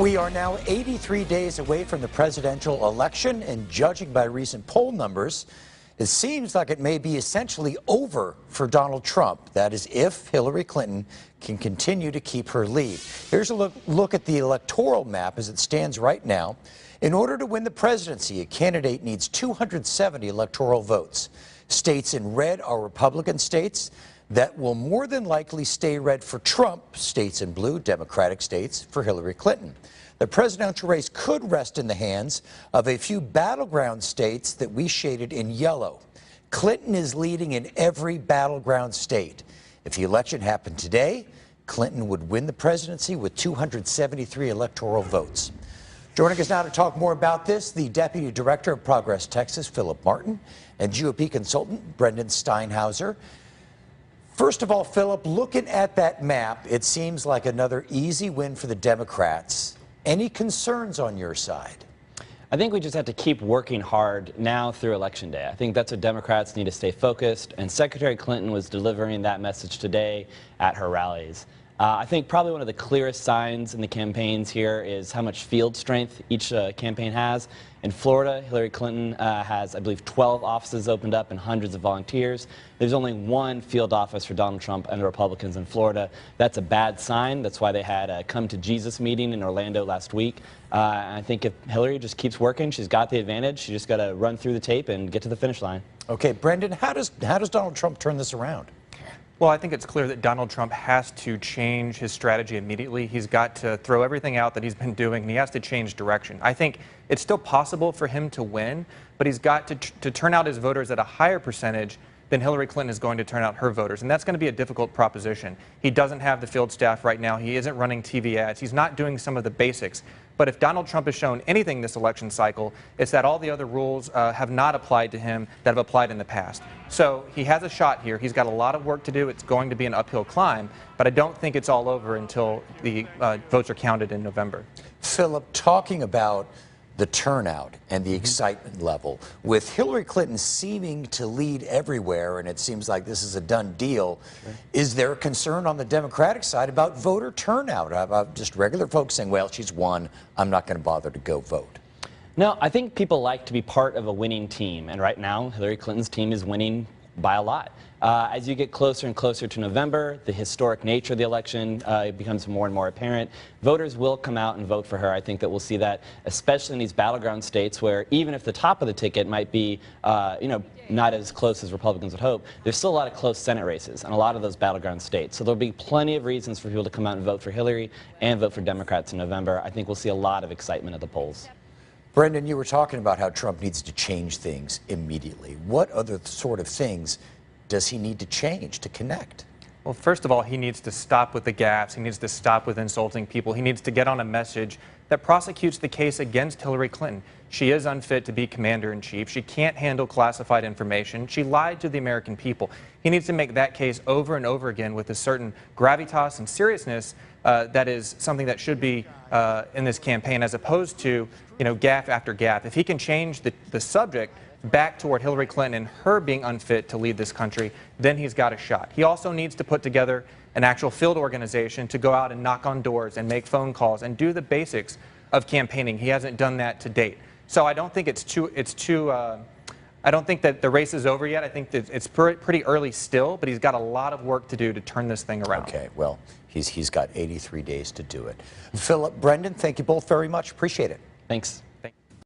We are now 83 days away from the presidential election, and judging by recent poll numbers, it seems like it may be essentially over for Donald Trump. That is, if Hillary Clinton can continue to keep her lead. Here's a look at the electoral map as it stands right now. In order to win the presidency, a candidate needs 270 electoral votes. States in red are Republican states that will more than likely stay red for Trump, states in blue, Democratic states for Hillary Clinton. The presidential race could rest in the hands of a few battleground states that we shaded in yellow. Clinton is leading in every battleground state. If the election happened today, Clinton would win the presidency with 273 electoral votes. Joining us now to talk more about this, the Deputy Director of Progress Texas, Phillip Martin, and GOP consultant Brendan Steinhauser. First of all, Phillip, looking at that map, it seems like another easy win for the Democrats. Any concerns on your side? I think we just have to keep working hard now through Election Day. I think that's what Democrats need to stay focused, and Secretary Clinton was delivering that message today at her rallies. I think probably one of the clearest signs in the campaigns here is how much field strength each campaign has. In Florida, Hillary Clinton has, I believe, 12 offices opened up and hundreds of volunteers. There's only one field office for Donald Trump and the Republicans in Florida. That's a bad sign. That's why they had a Come to Jesus meeting in Orlando last week. And I think if Hillary just keeps working, she's got the advantage. She just got to run through the tape and get to the finish line. Okay, Brendan, how does Donald Trump turn this around? Well, I think it's clear that Donald Trump has to change his strategy immediately. He's got to throw everything out that he's been doing, and he has to change direction. I think it's still possible for him to win, but he's got to turn out his voters at a higher percentage than Hillary Clinton is going to turn out her voters, and that's going to be a difficult proposition. He doesn't have the field staff right now. He isn't running TV ads. He's not doing some of the basics. But if Donald Trump has shown anything this election cycle, it's that all the other rules have not applied to him that have applied in the past. So he has a shot here. He's got a lot of work to do. It's going to be an uphill climb, but I don't think it's all over until the votes are counted in November. Phillip, talking about the turnout and the excitement level, with Hillary Clinton seeming to lead everywhere, and it seems like this is a done deal, is there a concern on the Democratic side about voter turnout, about just regular folks saying, well, she's won, I'm not going to bother to go vote? No, I think people like to be part of a winning team, and right now Hillary Clinton's team is winning by a lot. As you get closer and closer to November, the historic nature of the election becomes more and more apparent. Voters will come out and vote for her. I think that we'll see that, especially in these battleground states where even if the top of the ticket might be, not as close as Republicans would hope, there's still a lot of close Senate races in a lot of those battleground states. So there'll be plenty of reasons for people to come out and vote for Hillary and vote for Democrats in November. I think we'll see a lot of excitement at the polls. Brendan, you were talking about how Trump needs to change things immediately. What other sort of things does he need to change to connect? Well, first of all, he needs to stop with the gaffes. He needs to stop with insulting people. He needs to get on a message that prosecutes the case against Hillary Clinton. She is unfit to be commander-in-chief. She can't handle classified information. She lied to the American people. He needs to make that case over and over again with a certain gravitas and seriousness that is something that should be in this campaign, as opposed to, gaffe after gaffe. If he can change the subject back toward Hillary Clinton and her being unfit to lead this country, then he's got a shot. He also needs to put together an actual field organization to go out and knock on doors and make phone calls and do the basics of campaigning. He hasn't done that to date. So I don't think I don't think that the race is over yet. I think that it's pretty early still, but he's got a lot of work to do to turn this thing around. Okay, well, he's got 83 days to do it. Phillip, Brendan, thank you both very much. Appreciate it. Thanks.